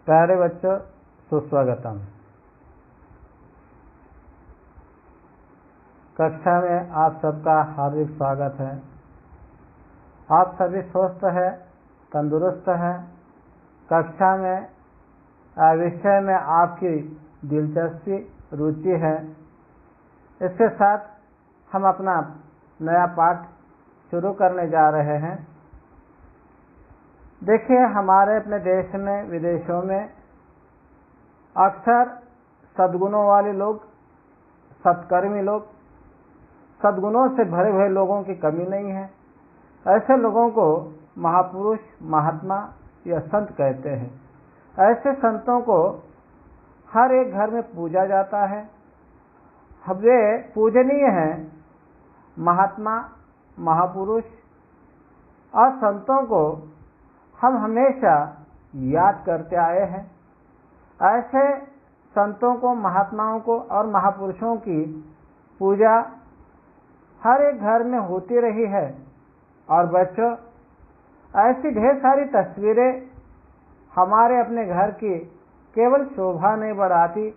प्यारे बच्चों, सुस्वागतम। कक्षा में आप सबका हार्दिक स्वागत है। आप सभी स्वस्थ हैं, तंदुरुस्त हैं। कक्षा में विषय में आपकी दिलचस्पी, रुचि है। इसके साथ हम अपना नया पाठ शुरू करने जा रहे हैं। देखिए, हमारे अपने देश में, विदेशों में अक्सर सद्गुणों वाले लोग, सत्कर्मी लोग, सद्गुणों से भरे हुए लोगों की कमी नहीं है। ऐसे लोगों को महापुरुष, महात्मा या संत कहते हैं। ऐसे संतों को हर एक घर में पूजा जाता है। वे पूजनीय हैं। महात्मा, महापुरुष और संतों को हम हमेशा याद करते आए हैं। ऐसे संतों को, महात्माओं को और महापुरुषों की पूजा हर एक घर में होती रही है। और बच्चों, ऐसी ढेर सारी तस्वीरें हमारे अपने घर की केवल शोभा नहीं बढ़ाती,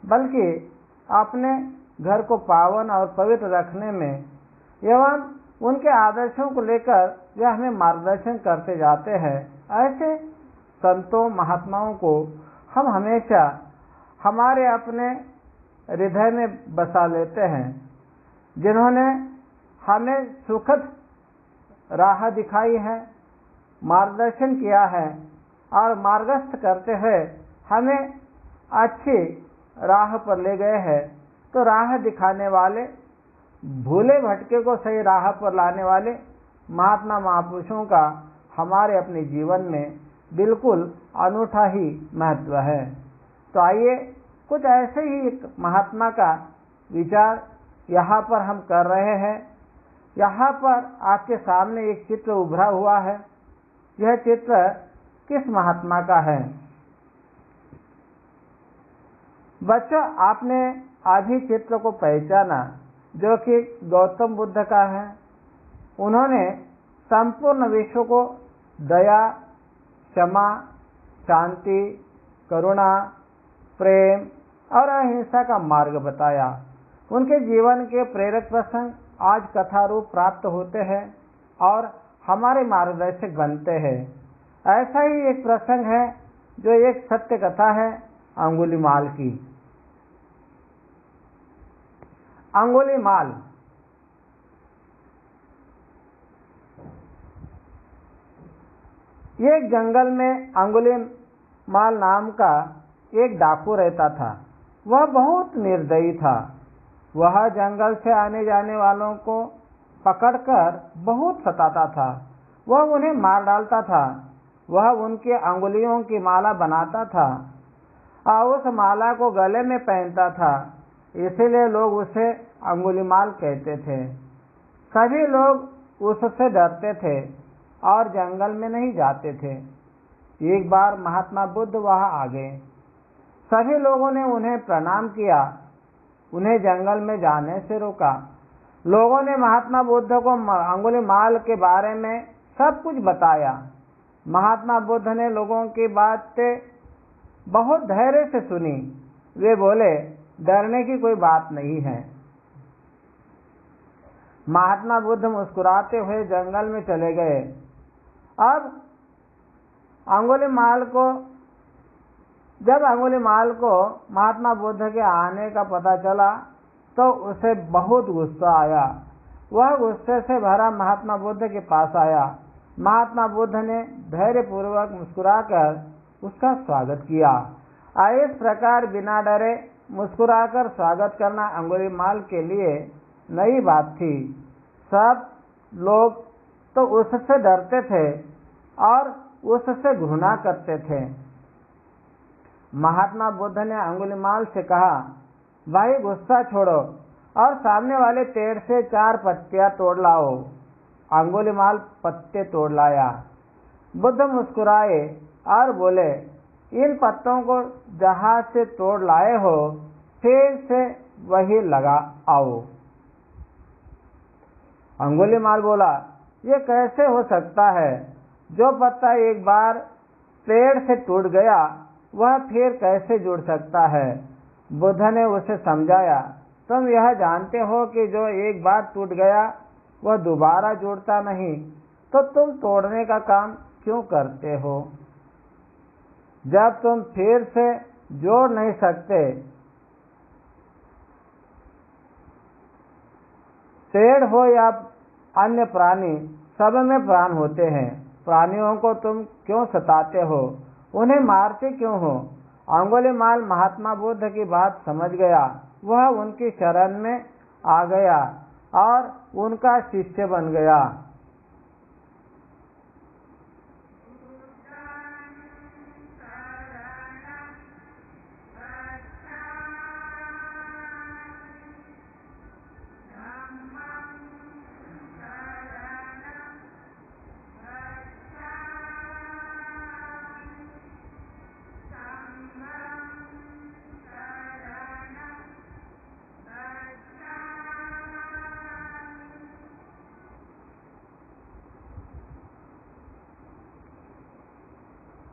बल्कि अपने घर को पावन और पवित्र रखने में एवं उनके आदर्शों को लेकर यह हमें मार्गदर्शन करते जाते हैं। ऐसे संतों, महात्माओं को हम हमेशा हमारे अपने हृदय में बसा लेते हैं, जिन्होंने हमें सुखद राह दिखाई है, मार्गदर्शन किया है और मार्गस्थ करते हुए हमें अच्छी राह पर ले गए हैं। तो राह दिखाने वाले, भूले भटके को सही राह पर लाने वाले महात्मा, महापुरुषों का हमारे अपने जीवन में बिल्कुल अनूठा ही महत्व है। तो आइए कुछ ऐसे ही एक महात्मा का विचार यहाँ पर हम कर रहे हैं। यहाँ पर आपके सामने एक चित्र उभरा हुआ है। यह चित्र किस महात्मा का है? बच्चों, आपने अभी चित्र को पहचाना, जो कि गौतम बुद्ध का है। उन्होंने संपूर्ण विश्व को दया, क्षमा, शांति, करुणा, प्रेम और अहिंसा का मार्ग बताया। उनके जीवन के प्रेरक प्रसंग आज कथा रूप प्राप्त होते हैं और हमारे मार्गदर्शक बनते हैं। ऐसा ही एक प्रसंग है जो एक सत्य कथा है अंगुलीमाल की। अंगुलीमाल एक जंगल में अंगुलीमाल नाम का एक डाकू रहता था। वह बहुत निर्दयी था। वह जंगल से आने जाने वालों को पकड़कर बहुत सताता था। वह उन्हें मार डालता था। वह उनकी अंगुलियों की माला बनाता था और उस माला को गले में पहनता था। इसीलिए लोग उसे अंगुलीमाल कहते थे। सभी लोग उससे डरते थे और जंगल में नहीं जाते थे। एक बार महात्मा बुद्ध वहां आ गए। सभी लोगों ने उन्हें प्रणाम किया, उन्हें जंगल में जाने से रोका। लोगों ने महात्मा बुद्ध को अंगुलीमाल के बारे में सब कुछ बताया। महात्मा बुद्ध ने लोगों की बातें बहुत धैर्य से सुनी। वे बोले, डरने की कोई बात नहीं है। महात्मा बुद्ध मुस्कुराते हुए जंगल में चले गए। अब जब अंगुलीमाल को महात्मा बुद्ध के आने का पता चला तो उसे बहुत गुस्सा आया। वह गुस्से से भरा महात्मा बुद्ध के पास आया। महात्मा बुद्ध ने धैर्यपूर्वक मुस्कुराकर उसका स्वागत किया। इस प्रकार बिना डरे मुस्कुराकर स्वागत करना अंगुलीमाल के लिए नई बात थी। सब लोग तो उससे डरते थे और उससे घृणा करते थे। महात्मा बुद्ध ने अंगुलीमाल से कहा, भाई गुस्सा छोड़ो और सामने वाले पेड़ से 4 पत्तियां तोड़ लाओ। अंगुलीमाल पत्ते तोड़ लाया। बुद्ध मुस्कुराए और बोले, इन पत्तों को जहां से तोड़ लाए हो फिर से वही लगा आओ। अंगुलीमाल बोला, ये कैसे हो सकता है? जो पत्ता एक बार पेड़ से टूट गया वह फिर कैसे जुड़ सकता है? बुद्ध ने उसे समझाया, तुम यह जानते हो कि जो एक बार टूट गया वह दोबारा जुड़ता नहीं, तो तुम तोड़ने का काम क्यों करते हो? जब तुम फिर से जोड़ नहीं सकते, पेड़ हो या अन्य प्राणी, सब में प्राण होते हैं। प्राणियों को तुम क्यों सताते हो? उन्हें मारते क्यों हो? अंगुलीमाल महात्मा बुद्ध की बात समझ गया। वह उनकी शरण में आ गया और उनका शिष्य बन गया।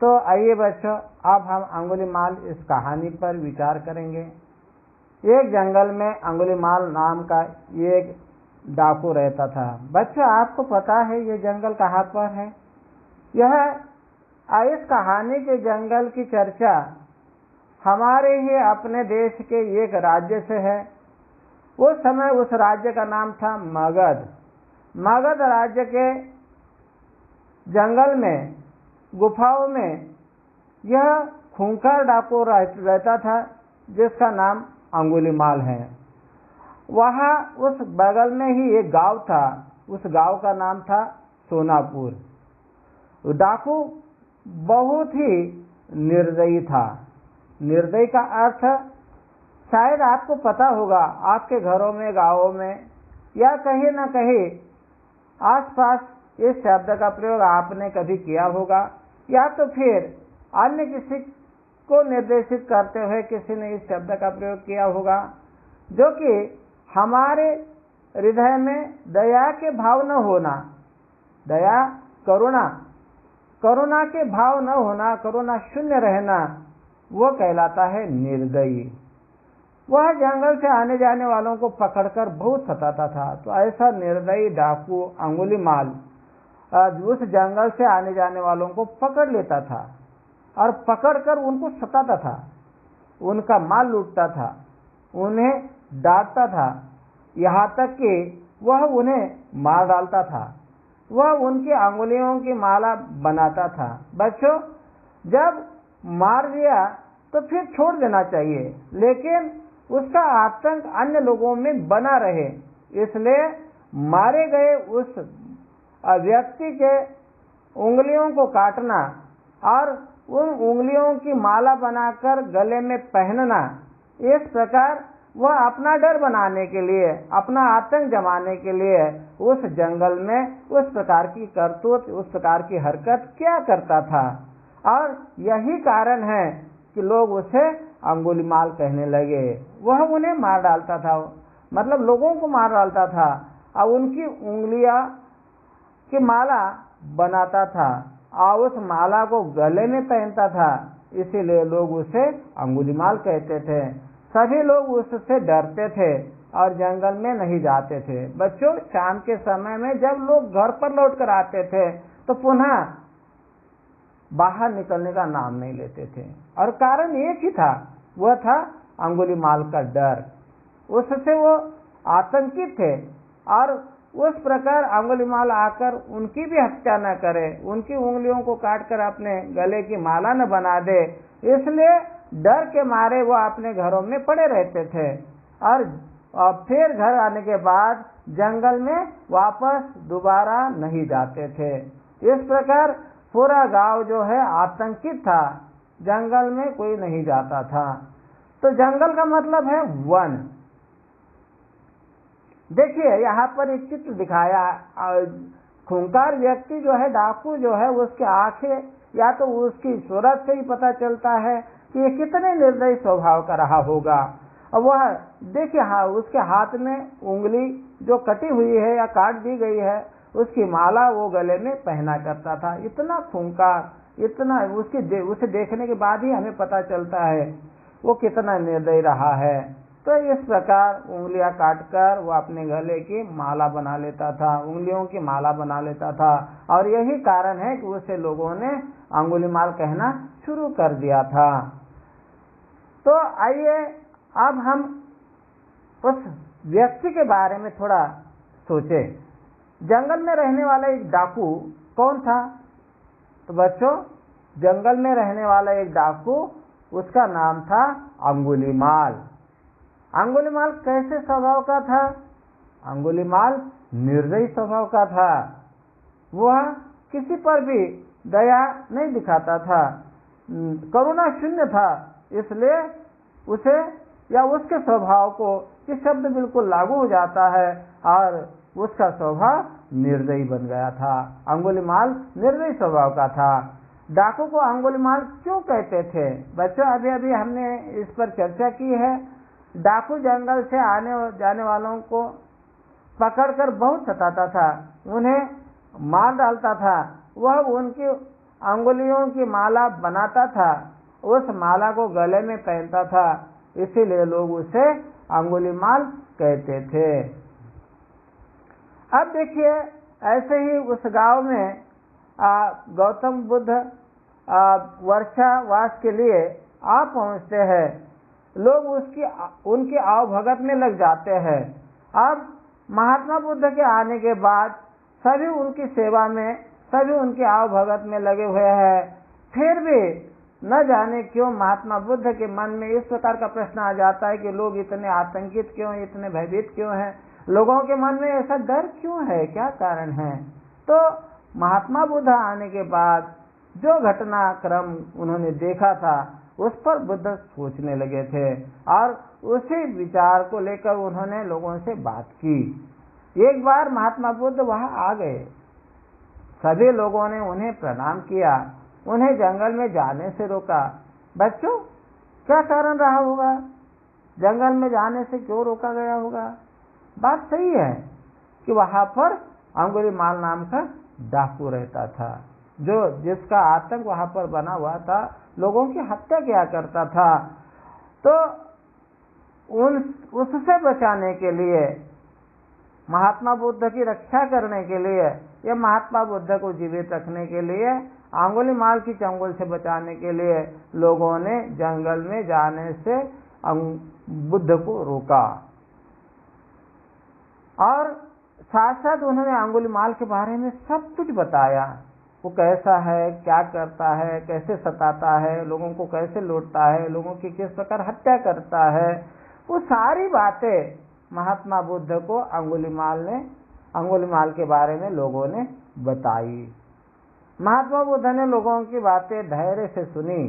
तो आइए बच्चों, अब हम अंगुलीमाल इस कहानी पर विचार करेंगे। एक जंगल में अंगुलीमाल नाम का एक डाकू रहता था। बच्चों, आपको पता है ये जंगल कहाँ पर है? इस कहानी के जंगल की चर्चा हमारे ही अपने देश के एक राज्य से है। उस समय उस राज्य का नाम था मगध। मगध राज्य के जंगल में, गुफाओं में यह खूंखार डाकू रहता था जिसका नाम अंगुलीमाल है। वहाँ उस बगल में ही एक गांव था, उस गांव का नाम था सोनापुर। डाकू बहुत ही निर्दयी था। निर्दयी का अर्थ शायद आपको पता होगा, आपके घरों में, गांवों में या कहीं न कहीं आसपास इस शब्द का प्रयोग आपने कभी किया होगा, या तो फिर अन्य किसी को निर्देशित करते हुए किसी ने इस शब्द का प्रयोग किया होगा, जो कि हमारे हृदय में दया के भाव न होना, दया करुणा के भाव न होना, करुणा शून्य रहना, वो कहलाता है निर्दयी। वह जंगल से आने जाने वालों को पकड़कर बहुत सताता था। तो ऐसा निर्दयी डाकू अंगुलीमाल उस जंगल से आने जाने वालों को पकड़ लेता था और पकड़कर उनको सताता था, उनका माल लूटता था, उन्हें डांटता था, यहाँ तक कि वह उन्हें मार डालता था। वह उनकी अंगुलियों की माला बनाता था। बच्चों, जब मार दिया तो फिर छोड़ देना चाहिए, लेकिन उसका आतंक अन्य लोगों में बना रहे, इसलिए मारे गए उस व्यक्ति के उंगलियों को काटना और उन उंगलियों की माला बनाकर गले में पहनना, इस प्रकार वह अपना डर बनाने के लिए, अपना आतंक जमाने के लिए उस जंगल में उस प्रकार की करतूत, उस प्रकार की हरकत क्या करता था। और यही कारण है कि लोग उसे अंगुलीमाल कहने लगे। वह उन्हें मार डालता था, मतलब लोगों को मार डालता था और उनकी उंगलियां की माला बनाता था और उस माला को गले में पहनता था, इसीलिए लोग उसे अंगुलीमाल कहते थे। सभी लोग उससे डरते थे और जंगल में नहीं जाते थे। बच्चों, शाम के समय में जब लोग घर पर लौट कर आते थे तो पुनः बाहर निकलने का नाम नहीं लेते थे, और कारण एक ही था, वह था अंगुलीमाल का डर। उससे वो आतंकित थे और उस प्रकार अंगुलीमाल आकर उनकी भी हत्या न करे, उनकी उंगलियों को काटकर अपने गले की माला न बना दे, इसलिए डर के मारे वो अपने घरों में पड़े रहते थे और फिर घर आने के बाद जंगल में वापस दोबारा नहीं जाते थे। इस प्रकार पूरा गांव जो है आतंकित था, जंगल में कोई नहीं जाता था। तो जंगल का मतलब है वन। देखिए, यहाँ पर एक चित्र दिखाया, खूंखार व्यक्ति जो है, डाकू जो है, उसके आंखें या तो उसकी सूरत से ही पता चलता है कि ये कितने निर्दयी स्वभाव का रहा होगा। और वह देखिए, हाँ, उसके हाथ में उंगली जो कटी हुई है या काट दी गई है, उसकी माला वो गले में पहना करता था। इतना खूंखार, इतना उसे देखने के बाद ही हमें पता चलता है वो कितना निर्दयी रहा है। तो इस प्रकार उंगलियां काटकर वो अपने गले की माला बना लेता था, उंगलियों की माला बना लेता था, और यही कारण है कि उसे लोगों ने अंगुलीमाल कहना शुरू कर दिया था। तो आइए अब हम उस व्यक्ति के बारे में थोड़ा सोचे। जंगल में रहने वाला एक डाकू कौन था? तो बच्चों, जंगल में रहने वाला एक डाकू, उसका नाम था अंगुलीमाल। अंगुलीमाल कैसे स्वभाव का था? अंगुलीमाल निर्दयी स्वभाव का था। वह किसी पर भी दया नहीं दिखाता था, करुणा शून्य था। इसलिए उसे या उसके स्वभाव को ये शब्द बिल्कुल लागू हो जाता है और उसका स्वभाव निर्दयी बन गया था। अंगुलीमाल निर्दयी स्वभाव का था। डाकू को अंगुलीमाल क्यों कहते थे? बच्चों, अभी अभी हमने इस पर चर्चा की है। डाकू जंगल से आने जाने वालों को पकड़कर बहुत सताता था, उन्हें मार डालता था। वह उनकी अंगुलियों की माला बनाता था, उस माला को गले में पहनता था, इसीलिए लोग उसे अंगुलीमाल कहते थे। अब देखिए, ऐसे ही उस गांव में गौतम बुद्ध वर्षावास के लिए आ पहुंचते हैं। लोग उनकी आवभगत में लग जाते हैं। अब महात्मा बुद्ध के आने के बाद सभी उनकी सेवा में, सभी उनकी आवभगत में लगे हुए हैं। फिर भी न जाने क्यों महात्मा बुद्ध के मन में इस प्रकार का प्रश्न आ जाता है कि लोग इतने आतंकित क्यों, इतने भयभीत क्यों हैं, लोगों के मन में ऐसा डर क्यों है, क्या कारण है? तो महात्मा बुद्ध आने के बाद जो घटनाक्रम उन्होंने देखा था उस पर बुद्ध सोचने लगे थे और उसी विचार को लेकर उन्होंने लोगों से बात की। एक बार महात्मा बुद्ध वहां आ गए, सभी लोगों ने उन्हें प्रणाम किया, उन्हें जंगल में जाने से रोका। बच्चों, क्या कारण रहा होगा? जंगल में जाने से क्यों रोका गया होगा? बात सही है कि वहां पर अंगुलीमाल नाम का डाकू रहता था, जिसका आतंक वहां पर बना हुआ था, लोगों की हत्या किया करता था। तो उससे बचाने के लिए, महात्मा बुद्ध की रक्षा करने के लिए, या महात्मा बुद्ध को जीवित रखने के लिए, अंगुलीमाल की चंगुल से बचाने के लिए लोगों ने जंगल में जाने से बुद्ध को रोका और साथ साथ उन्होंने अंगुलीमाल के बारे में सब कुछ बताया। वो कैसा है, क्या करता है, कैसे सताता है, लोगों को कैसे लूटता है, लोगों की किस प्रकार हत्या करता है, वो सारी बातें महात्मा बुद्ध को अंगुलीमाल के बारे में लोगों ने बताई। महात्मा बुद्ध ने लोगों की बातें धैर्य से सुनी।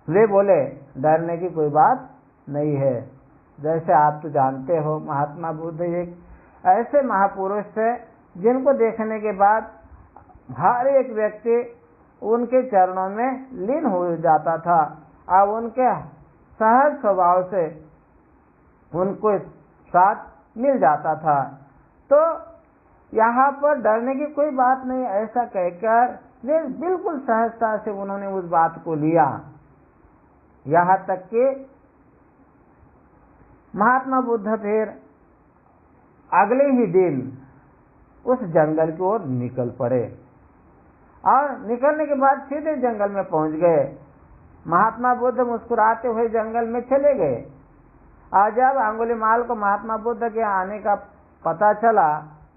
वे बोले, डरने की कोई बात नहीं है। जैसे आप तो जानते हो, महात्मा बुद्ध एक ऐसे महापुरुष थे जिनको देखने के बाद हर एक व्यक्ति उनके चरणों में लीन हो जाता था और उनके सहज स्वभाव से उनको साथ मिल जाता था। तो यहाँ पर डरने की कोई बात नहीं, ऐसा कहकर वे बिल्कुल सहजता से उन्होंने उस बात को लिया। यहाँ तक कि महात्मा बुद्ध फिर अगले ही दिन उस जंगल की ओर निकल पड़े और निकलने के बाद सीधे जंगल में पहुंच गए। महात्मा बुद्ध मुस्कुराते हुए जंगल में चले गए। और जब अंगुलीमाल को महात्मा बुद्ध के आने का पता चला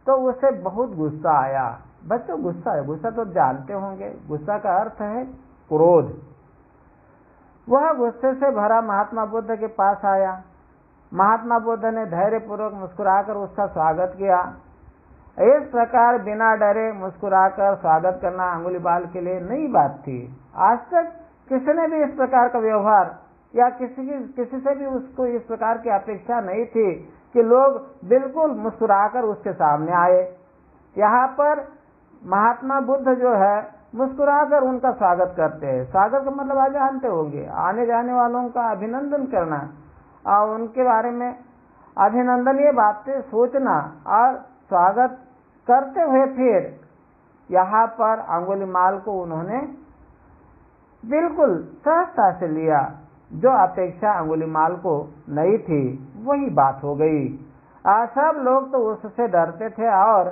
तो उसे बहुत गुस्सा आया। बच्चों, गुस्सा तो जानते होंगे, गुस्सा का अर्थ है क्रोध। वह गुस्से से भरा महात्मा बुद्ध के पास आया। महात्मा बुद्ध ने धैर्यपूर्वक मुस्कुराकर उसका स्वागत किया। इस प्रकार बिना डरे मुस्कुराकर स्वागत करना अंगुलीमाल के लिए नई बात थी। आज तक किसी ने भी इस प्रकार का व्यवहार या किसी से भी उसको इस प्रकार की अपेक्षा नहीं थी कि लोग बिल्कुल मुस्कुराकर उसके सामने आए। यहाँ पर महात्मा बुद्ध जो है मुस्कुराकर उनका स्वागत करते हैं। स्वागत का मतलब आप जानते होंगे, आने जाने वालों का अभिनंदन करना और उनके बारे में अभिनंदनीय बातें सोचना और स्वागत करते हुए फिर यहाँ पर अंगुलीमाल को उन्होंने बिल्कुल सहजता से लिया। जो अपेक्षा अंगुलीमाल को नहीं थी वही बात हो गई। सब लोग तो उससे डरते थे और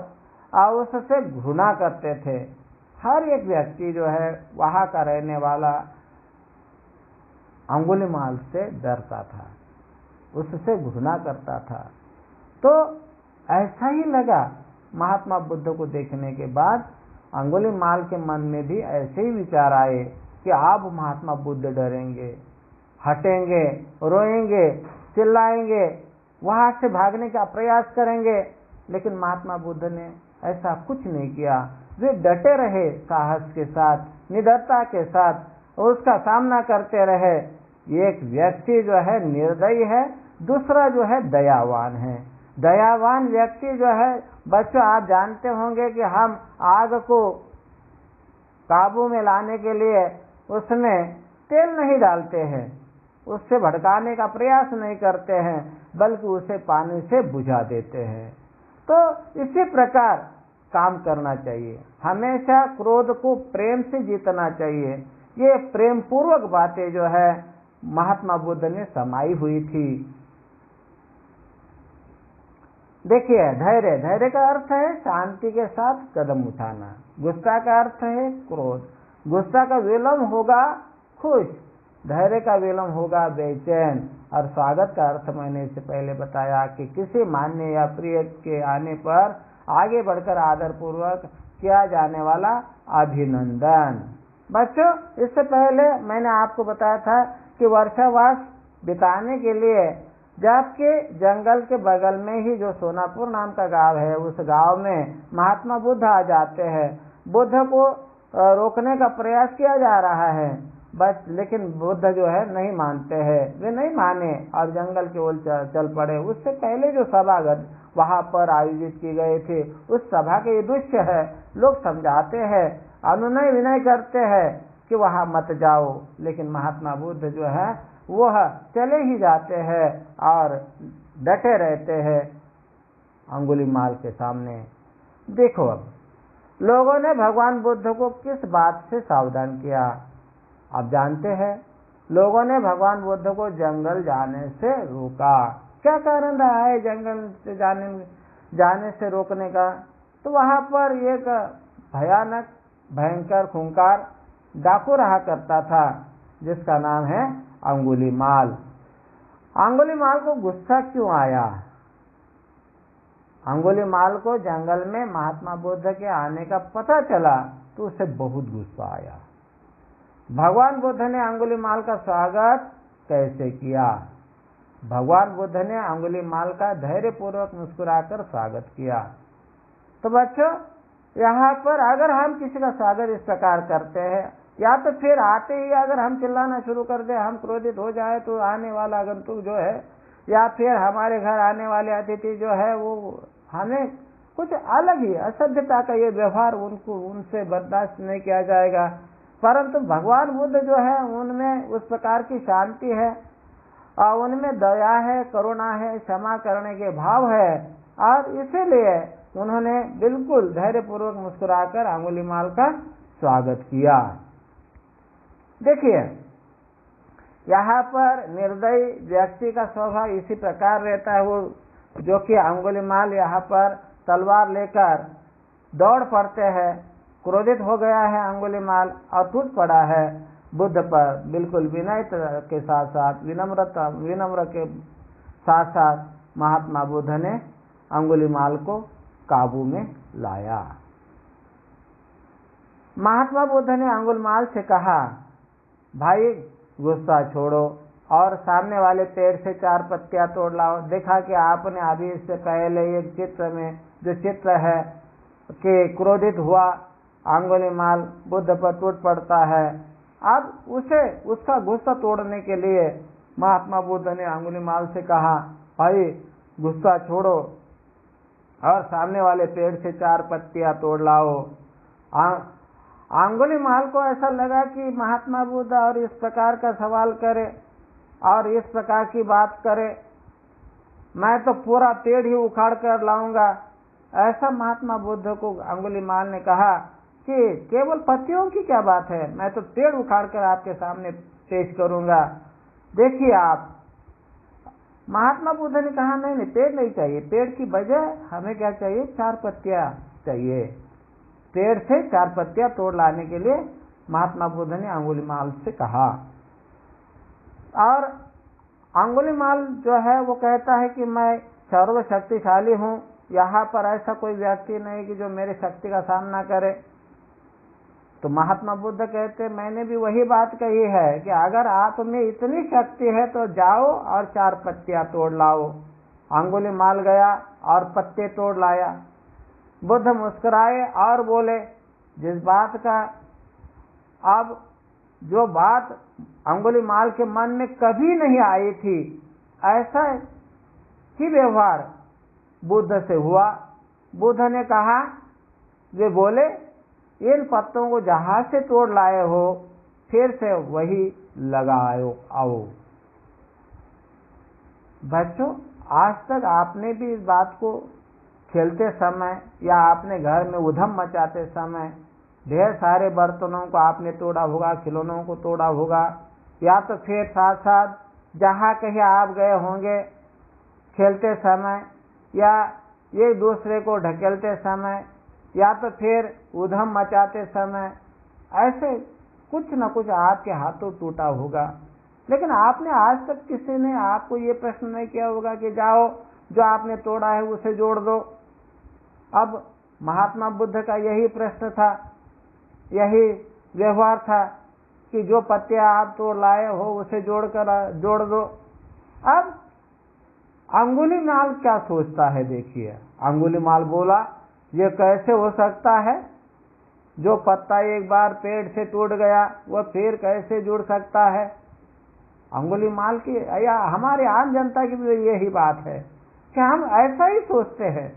उससे घृणा करते थे। हर एक व्यक्ति जो है वहां का रहने वाला अंगुलीमाल से डरता था, उससे घृणा करता था। तो ऐसा ही लगा महात्मा बुद्ध को देखने के बाद अंगुलीमाल के मन में भी ऐसे ही विचार आए कि अब महात्मा बुद्ध डरेंगे, हटेंगे, रोएंगे, चिल्लाएंगे, वहां से भागने का प्रयास करेंगे। लेकिन महात्मा बुद्ध ने ऐसा कुछ नहीं किया। वे डटे रहे, साहस के साथ, निडरता के साथ उसका सामना करते रहे। एक व्यक्ति जो है निर्दयी है, दूसरा जो है दयावान है। दयावान व्यक्ति जो है, बच्चों आप जानते होंगे कि हम आग को काबू में लाने के लिए उसमें तेल नहीं डालते हैं, उससे भड़काने का प्रयास नहीं करते हैं, बल्कि उसे पानी से बुझा देते हैं। तो इसी प्रकार काम करना चाहिए। हमेशा क्रोध को प्रेम से जीतना चाहिए। ये प्रेम पूर्वक बातें जो है महात्मा बुद्ध ने समाई हुई थी। देखिए, धैर्य, धैर्य का अर्थ है शांति के साथ कदम उठाना। गुस्सा का अर्थ है क्रोध। गुस्सा का विलंब होगा खुश, धैर्य का विलंब होगा बेचैन। और स्वागत का अर्थ मैंने इससे पहले बताया कि किसी मान्य या प्रिय के आने पर आगे बढ़कर आदर पूर्वक किया जाने वाला अभिनंदन। बच्चों, इससे पहले मैंने आपको बताया था कि वर्षावास बिताने के लिए जबकि जंगल के बगल में ही जो सोनापुर नाम का गांव है, उस गांव में महात्मा बुद्ध आ जाते हैं। बुद्ध को रोकने का प्रयास किया जा रहा है, बस लेकिन बुद्ध जो है नहीं मानते हैं। वे नहीं माने और जंगल की ओर चल पड़े। उससे पहले जो सभा वहां पर आयोजित की गई थी, उस सभा के ये दृश्य है। लोग समझाते हैं, अनुनय विनय करते हैं कि वहां मत जाओ, लेकिन महात्मा बुद्ध जो है वह चले ही जाते हैं और डटे रहते हैं अंगुलीमाल के सामने। देखो, अब लोगों ने भगवान बुद्ध को किस बात से सावधान किया आप जानते हैं। लोगों ने भगवान बुद्ध को जंगल जाने से रोका। क्या कारण रहा है जंगल से जाने से रोकने का? तो वहां पर एक भयानक, भयंकर, खूंखार डाकू रहा करता था, जिसका नाम है अंगुलीमाल। अंगुलीमाल को गुस्सा क्यों आया? अंगुलीमाल को जंगल में महात्मा बुद्ध के आने का पता चला तो उसे बहुत गुस्सा आया। भगवान बुद्ध ने अंगुलीमाल का स्वागत कैसे किया? भगवान बुद्ध ने अंगुलीमाल का धैर्यपूर्वक मुस्कुराकर स्वागत किया। तो बच्चों, यहाँ पर अगर हम किसी का स्वागत इस प्रकार करते हैं, या तो फिर आते ही अगर हम चिल्लाना शुरू कर दे, हम क्रोधित हो जाए, तो आने वाला आगंतुक जो है या फिर हमारे घर आने वाले अतिथि जो है वो हमें कुछ अलग ही असभ्यता का ये व्यवहार उनसे बर्दाश्त नहीं किया जाएगा। परंतु भगवान बुद्ध जो है उनमें उस प्रकार की शांति है और उनमें दया है, करुणा है, क्षमा करने के भाव है, और इसीलिए उन्होंने बिल्कुल धैर्यपूर्वक मुस्कुराकर अंगुलीमाल का स्वागत किया। देखिए, यहाँ पर निर्दयी व्यक्ति का स्वभाव इसी प्रकार रहता है, वो जो कि अंगुलीमाल यहाँ पर तलवार लेकर दौड़ पड़ते हैं। क्रोधित हो गया है अंगुलीमाल और टूट पड़ा है बुद्ध पर। बिल्कुल विनय के साथ साथ, विनम्र के साथ साथ महात्मा बुद्ध ने अंगुलीमाल को काबू में लाया। महात्मा बुद्ध ने अंगुलीमाल से कहा, भाई गुस्सा छोड़ो और सामने वाले पेड़ से 4 पत्तियां तोड़ लाओ। देखा कि आपने अभी इससे पहले एक चित्र में जो चित्र है कि क्रोधित हुआ अंगुलीमाल बुद्ध पर टूट पड़ता है। अब उसका गुस्सा तोड़ने के लिए महात्मा बुद्ध ने अंगुलीमाल से कहा, भाई गुस्सा छोड़ो और सामने वाले पेड़ से 4 पत्तियां तोड़ लाओ। अंगुलीमाल को ऐसा लगा कि महात्मा बुद्ध और इस प्रकार का सवाल करे और इस प्रकार की बात करे, मैं तो पूरा पेड़ ही उखाड़ कर लाऊंगा। ऐसा महात्मा बुद्ध को अंगुलीमाल ने कहा कि केवल पत्तियों की क्या बात है, मैं तो पेड़ उखाड़ कर आपके सामने पेश करूंगा। देखिए आप, महात्मा बुद्ध ने कहा नहीं नहीं, पेड़ नहीं चाहिए, पेड़ की बजाय हमें क्या चाहिए, 4 पत्तियां चाहिए। पेड़ से 4 पत्तियां तोड़ लाने के लिए महात्मा बुद्ध ने अंगुलीमाल से कहा। और अंगुलीमाल जो है वो कहता है कि मैं सर्वशक्तिशाली हूं, यहाँ पर ऐसा कोई व्यक्ति नहीं कि जो मेरे शक्ति का सामना करे। तो महात्मा बुद्ध कहते मैंने भी वही बात कही है कि अगर आप में इतनी शक्ति है तो जाओ और 4 पत्तियां तोड़ लाओ। अंगुलीमाल गया और पत्ते तोड़ लाया। बुद्ध मुस्कुराए और बोले, जिस बात का अब जो बात अंगुलीमाल के मन में कभी नहीं आई थी, ऐसा ही व्यवहार बुद्ध से हुआ। बुद्ध ने कहा, वे बोले, इन पत्तों को जहां से तोड़ लाए हो फिर से वही लगाओ आओ। बच्चों, आज तक आपने भी इस बात को खेलते समय या आपने घर में उधम मचाते समय ढेर सारे बर्तनों को आपने तोड़ा होगा, खिलौनों को तोड़ा होगा, या तो फिर साथ साथ जहाँ कहीं आप गए होंगे खेलते समय, या एक दूसरे को ढकेलते समय, या तो फिर उधम मचाते समय, ऐसे कुछ न कुछ आपके हाथों टूटा होगा। लेकिन आपने आज तक किसी ने आपको ये प्रश्न नहीं किया होगा कि जाओ जो आपने तोड़ा है उसे जोड़ दो। अब महात्मा बुद्ध का यही प्रश्न था, यही व्यवहार था कि जो पत्तियां आप तोड़ लाए हो उसे जोड़ दो। अब अंगुलीमाल क्या सोचता है, देखिए। अंगुलीमाल बोला, ये कैसे हो सकता है, जो पत्ता एक बार पेड़ से टूट गया वह फिर कैसे जुड़ सकता है। अंगुलीमाल की या हमारे आम जनता की भी यही बात है कि हम ऐसा ही सोचते हैं,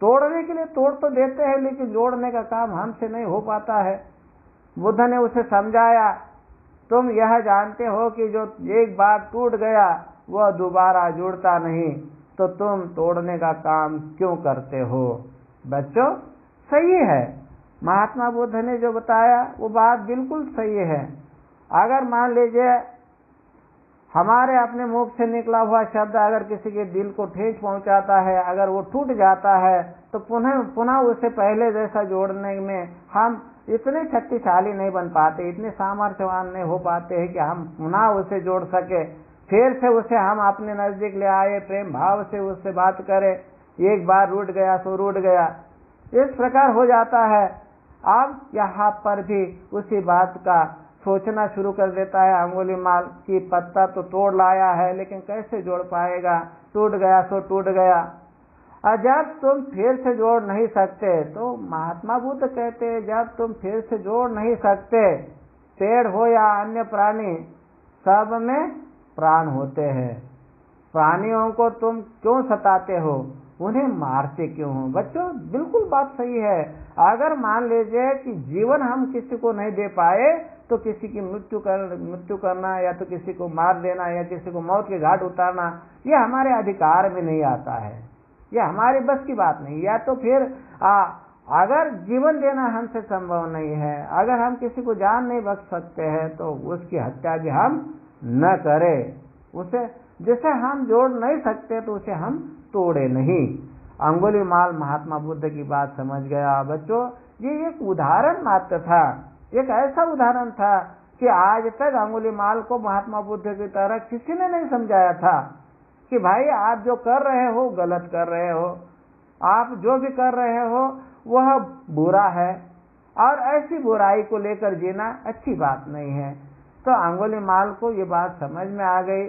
तोड़ने के लिए तोड़ तो देते हैं लेकिन जोड़ने का काम हमसे नहीं हो पाता है। बुद्ध ने उसे समझाया, तुम यह जानते हो कि जो एक बार टूट गया वह दोबारा जुड़ता नहीं, तो तुम तोड़ने का काम क्यों करते हो। बच्चों, सही है, महात्मा बुद्ध ने जो बताया वो बात बिल्कुल सही है। अगर मान लीजिए हमारे अपने मुख से निकला हुआ शब्द अगर किसी के दिल को ठेस पहुंचाता है, अगर वो टूट जाता है, तो पुनः उसे पहले जैसा जोड़ने में हम इतने शक्तिशाली नहीं बन पाते, इतने सामर्थ्यवान नहीं हो पाते हैं कि हम पुनः उसे जोड़ सके, फिर से उसे हम अपने नजदीक ले आए, प्रेम भाव से उससे बात करें। एक बार रूठ गया सो रूठ गया, इस प्रकार हो जाता है। अब यहाँ पर भी उसी बात का सोचना शुरू कर देता है अंगुलीमाल कि पत्ता तो तोड़ लाया है लेकिन कैसे जोड़ पाएगा, टूट गया सो टूट गया। और जब तुम फिर से जोड़ नहीं सकते, तो महात्मा बुद्ध कहते हैं, जब तुम फिर से जोड़ नहीं सकते, पेड़ हो या अन्य प्राणी, सब में प्राण होते हैं। प्राणियों को तुम क्यों सताते हो, उन्हें मारते क्यों हो। बच्चों, बिल्कुल बात सही है। अगर मान लीजिए कि जीवन हम किसी को नहीं दे पाए तो किसी की मृत्यु करना या तो किसी को मार देना या किसी को मौत के घाट उतारना, यह हमारे अधिकार में नहीं आता है, यह हमारे बस की बात नहीं। या तो फिर अगर जीवन देना हमसे संभव नहीं है, अगर हम किसी को जान नहीं बख्श सकते हैं, तो उसकी हत्या भी हम न करें। उसे जिसे हम जोड़ नहीं सकते तो उसे हम तोड़े नहीं। अंगुलीमाल महात्मा बुद्ध की बात समझ गया। बच्चों, ये एक उदाहरण मात्र था, एक ऐसा उदाहरण था कि आज तक अंगुलीमाल को महात्मा बुद्ध की तरह किसी ने नहीं समझाया था कि भाई आप जो कर रहे हो गलत कर रहे हो, आप जो भी कर रहे हो वह बुरा है और ऐसी बुराई को लेकर जीना अच्छी बात नहीं है। तो अंगुलीमाल को ये बात समझ में आ गई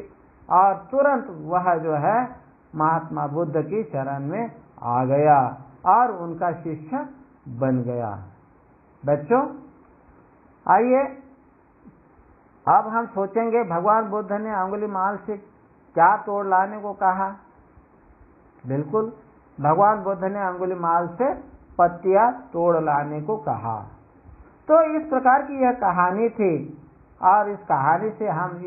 और तुरंत वह जो है महात्मा बुद्ध की शरण में आ गया और उनका शिष्य बन गया। बच्चों, आइए अब हम सोचेंगे भगवान बुद्ध ने अंगुलीमाल से क्या तोड़ लाने को कहा। बिल्कुल, भगवान बुद्ध ने अंगुलीमाल से पत्तियां तोड़ लाने को कहा। तो इस प्रकार की यह कहानी थी और इस कहानी से हम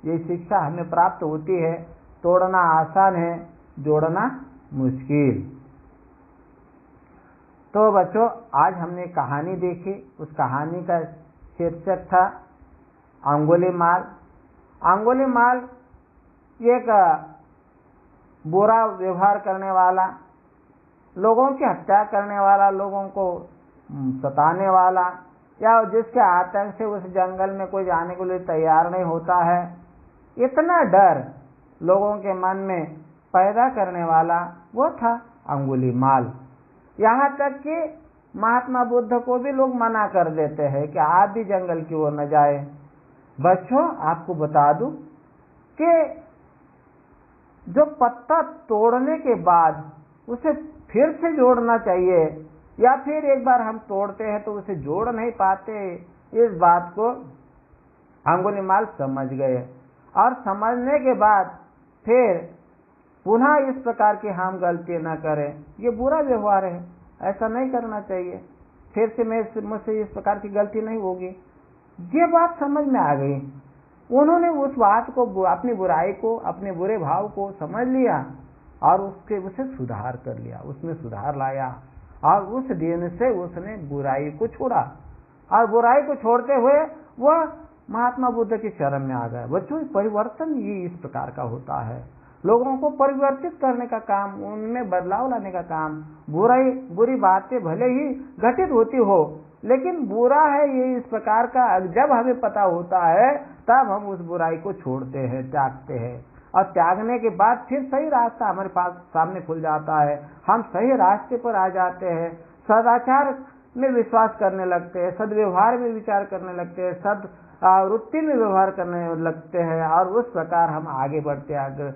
ये शिक्षा हमें प्राप्त होती है, तोड़ना आसान है, जोड़ना मुश्किल। तो बच्चों आज हमने कहानी देखी, उस कहानी का शीर्षक था अंगुलीमाल। अंगुलीमाल एक बुरा व्यवहार करने वाला, लोगों की हत्या करने वाला, लोगों को सताने वाला, या जिसके आतंक से उस जंगल में कोई जाने के लिए तैयार नहीं होता है, इतना डर लोगों के मन में पैदा करने वाला वो था अंगुलीमाल। यहाँ तक कि महात्मा बुद्ध को भी लोग मना कर देते हैं कि आप भी जंगल की ओर न जाए। बच्चों आपको बता दूं कि जो पत्ता तोड़ने के बाद उसे फिर से जोड़ना चाहिए, या फिर एक बार हम तोड़ते हैं तो उसे जोड़ नहीं पाते, इस बात को अंगुलीमाल समझ गए। और समझने के बाद फिर पुनः इस प्रकार की हम गलती न करें, ये बुरा व्यवहार है, ऐसा नहीं करना चाहिए, फिर से मुझसे इस प्रकार की गलती नहीं होगी। ये बात समझ में आ गई। उन्होंने उस बात को, अपनी बुराई को, अपने बुरे भाव को समझ लिया और उसे सुधार कर लिया, उसमें सुधार लाया, और उस दिन से उसने बुराई को छोड़ा, और बुराई को छोड़ते हुए वह महात्मा बुद्ध की शरण में आ गया। बच्चों परिवर्तन ये इस प्रकार का होता है, लोगों को परिवर्तित करने का काम, उनमें बदलाव लाने का काम। बुरी बातें भले ही घटित होती हो, लेकिन बुरा है ये इस प्रकार का, जब हमें पता होता है तब हम उस बुराई को छोड़ते हैं, त्यागते हैं, और त्यागने के बाद फिर सही रास्ता हमारे पास सामने खुल जाता है, हम सही रास्ते पर आ जाते हैं, सदाचार में विश्वास करने लगते हैं, सद्व्यवहार में विचार करने लगते हैं, सद वृत्ति में व्यवहार करने लगते हैं, और उस प्रकार हम आगे बढ़ते आगे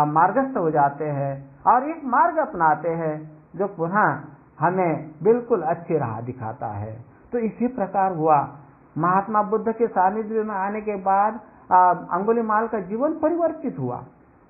मार्गस्थ हो जाते हैं और एक मार्ग अपनाते हैं जो पुनः हमें बिल्कुल अच्छी राह दिखाता है। तो इसी प्रकार हुआ, महात्मा बुद्ध के सानिध्य में आने के बाद अंगुलीमाल का जीवन परिवर्तित हुआ।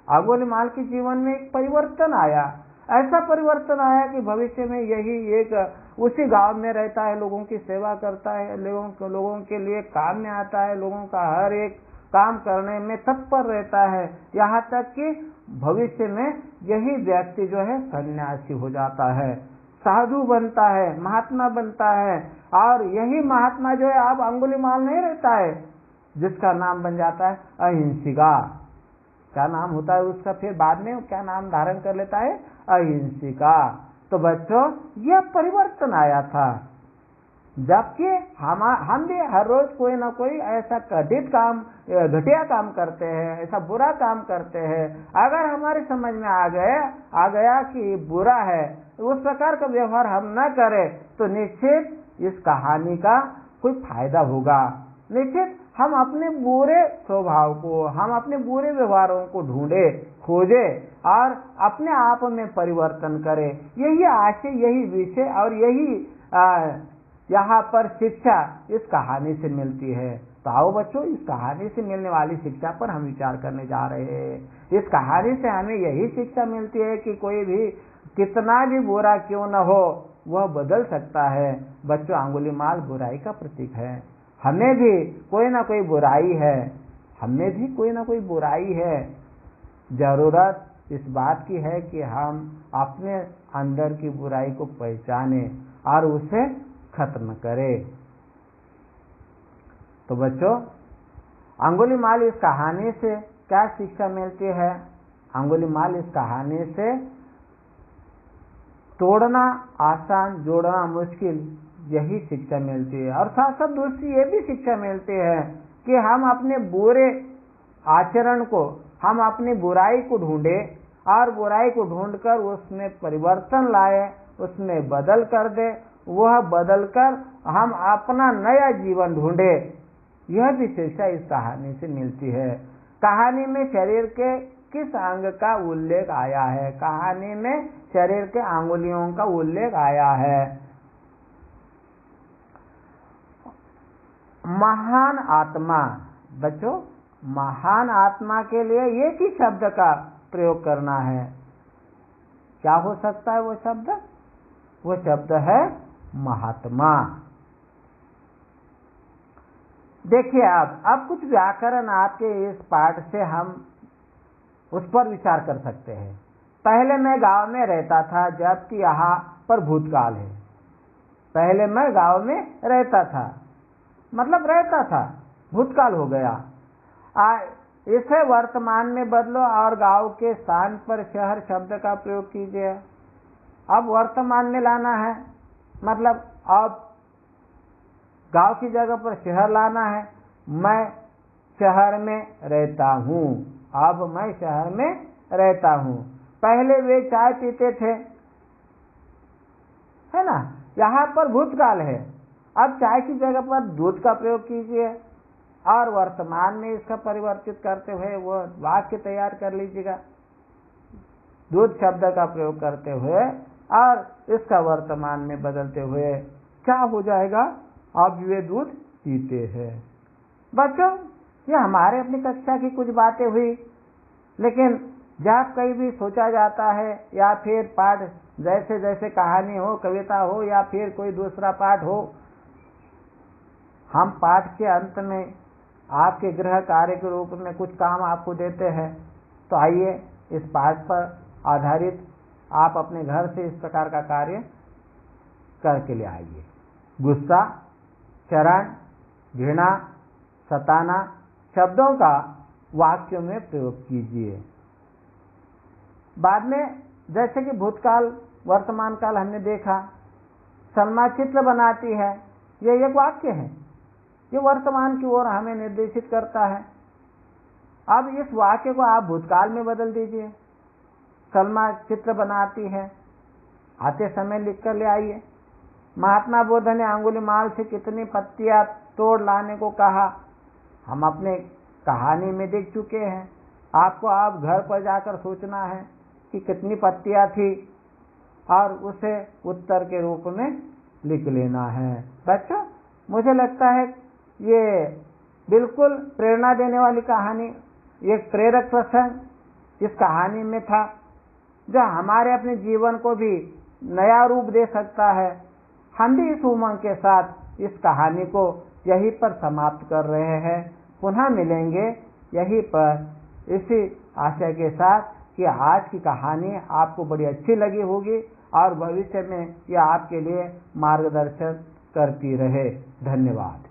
अंगुलीमाल के जीवन में एक परिवर्तन आया, ऐसा परिवर्तन आया कि भविष्य में यही एक उसी गांव में रहता है, लोगों की सेवा करता है, लोगों के लिए काम में आता है, लोगों का हर एक काम करने में तत्पर रहता है, यहाँ तक कि भविष्य में यही व्यक्ति जो है सन्यासी हो जाता है, साधु बनता है, महात्मा बनता है। और यही महात्मा जो है अब अंगुलीमाल नहीं रहता है, जिसका नाम बन जाता है अहिंसिका। क्या नाम होता है उसका, फिर बाद में क्या नाम धारण कर लेता है, अहिंसिका। तो बच्चों यह परिवर्तन आया था, जबकि हम भी हर रोज कोई ना कोई ऐसा घटिया काम करते हैं, ऐसा बुरा काम करते हैं। अगर हमारे समझ में आ गया कि बुरा है, उस प्रकार का व्यवहार हम न करें, तो निश्चित इस कहानी का कोई फायदा होगा। निश्चित हम अपने बुरे स्वभाव को, हम अपने बुरे व्यवहारों को ढूंढे, खोजे और अपने आप में परिवर्तन करें। यही आशय, यही विषय और यही यहाँ पर शिक्षा इस कहानी से मिलती है। तो आओ बच्चों, इस कहानी से मिलने वाली शिक्षा पर हम विचार करने जा रहे हैं। इस कहानी से हमें यही शिक्षा मिलती है कि कोई भी कितना भी बुरा क्यों न हो, वह बदल सकता है। बच्चों अंगुलीमाल बुराई का प्रतीक है, हमें भी कोई ना कोई बुराई है, हमें भी कोई ना कोई बुराई है। जरूरत इस बात की है कि हम अपने अंदर की बुराई को पहचाने और उसे खत्म करें। तो बच्चों अंगुलीमाल इस कहानी से क्या शिक्षा मिलती है? अंगुलीमाल इस कहानी से तोड़ना आसान, जोड़ना मुश्किल, यही शिक्षा मिलती है। और साथ साथ दूसरी ये भी शिक्षा मिलती है कि हम अपने बुरे आचरण को, हम अपनी बुराई को ढूंढे और बुराई को ढूंढकर उसमें परिवर्तन लाए, उसमें बदल कर दे, वह बदलकर हम अपना नया जीवन ढूंढे। यह भी शिक्षा इस कहानी से मिलती है। कहानी में शरीर के किस अंग का उल्लेख आया है? कहानी में शरीर के अंगुलियों का उल्लेख आया है। महान आत्मा, बच्चों महान आत्मा के लिए एक ही शब्द का प्रयोग करना है। क्या हो सकता है वो शब्द? वो शब्द है महात्मा। देखिए अब कुछ व्याकरण आपके इस पाठ से हम उस पर विचार कर सकते हैं। पहले मैं गांव में रहता था, जबकि यहाँ पर भूतकाल है। पहले मैं गांव में रहता था, मतलब रहता था, भूतकाल हो गया। इसे वर्तमान में बदलो और गांव के स्थान पर शहर शब्द का प्रयोग कीजिए। अब वर्तमान में लाना है, मतलब अब गांव की जगह पर शहर लाना है। मैं शहर में रहता हूँ, अब मैं शहर में रहता हूँ। पहले वे चाय पीते थे, है ना, यहाँ पर भूतकाल है। अब चाय की जगह पर दूध का प्रयोग कीजिए और वर्तमान में इसका परिवर्तित करते हुए वो वाक्य तैयार कर लीजिएगा। दूध शब्द का प्रयोग करते हुए और इसका वर्तमान में बदलते हुए क्या हो जाएगा? अब वे दूध पीते हैं। बच्चों, ये हमारे अपनी कक्षा की कुछ बातें हुई, लेकिन जब कहीं भी सोचा जाता है या फिर पाठ, जैसे जैसे कहानी हो, कविता हो या फिर कोई दूसरा पाठ हो, हम पाठ के अंत में आपके गृह कार्य के रूप में कुछ काम आपको देते हैं। तो आइए इस पाठ पर आधारित आप अपने घर से इस प्रकार का कार्य करके ले आइए। गुस्सा, चरण, घृणा, सताना शब्दों का वाक्यों में प्रयोग कीजिए। बाद में जैसे कि भूतकाल, वर्तमान काल हमने देखा, सलमा चित्र बनाती है, यह एक वाक्य है, ये वर्तमान की ओर हमें निर्देशित करता है। अब इस वाक्य को आप भूतकाल में बदल दीजिए। सलमा चित्र बनाती है, आते समय लिख कर ले आइए। महात्मा बुद्ध ने अंगुलीमाल से कितनी पत्तियां तोड़ लाने को कहा, हम अपने कहानी में देख चुके हैं। आपको आप घर पर जाकर सोचना है कि कितनी पत्तियां थी और उसे उत्तर के रूप में लिख लेना है। बच्चों, मुझे लगता है ये बिल्कुल प्रेरणा देने वाली कहानी, एक प्रेरक प्रसंग इस कहानी में था, जो हमारे अपने जीवन को भी नया रूप दे सकता है। हम भी इस उमंग के साथ इस कहानी को यहीं पर समाप्त कर रहे हैं। पुनः मिलेंगे यहीं पर, इसी आशय के साथ कि आज की कहानी आपको बड़ी अच्छी लगी होगी और भविष्य में यह आपके लिए मार्गदर्शन करती रहे। धन्यवाद।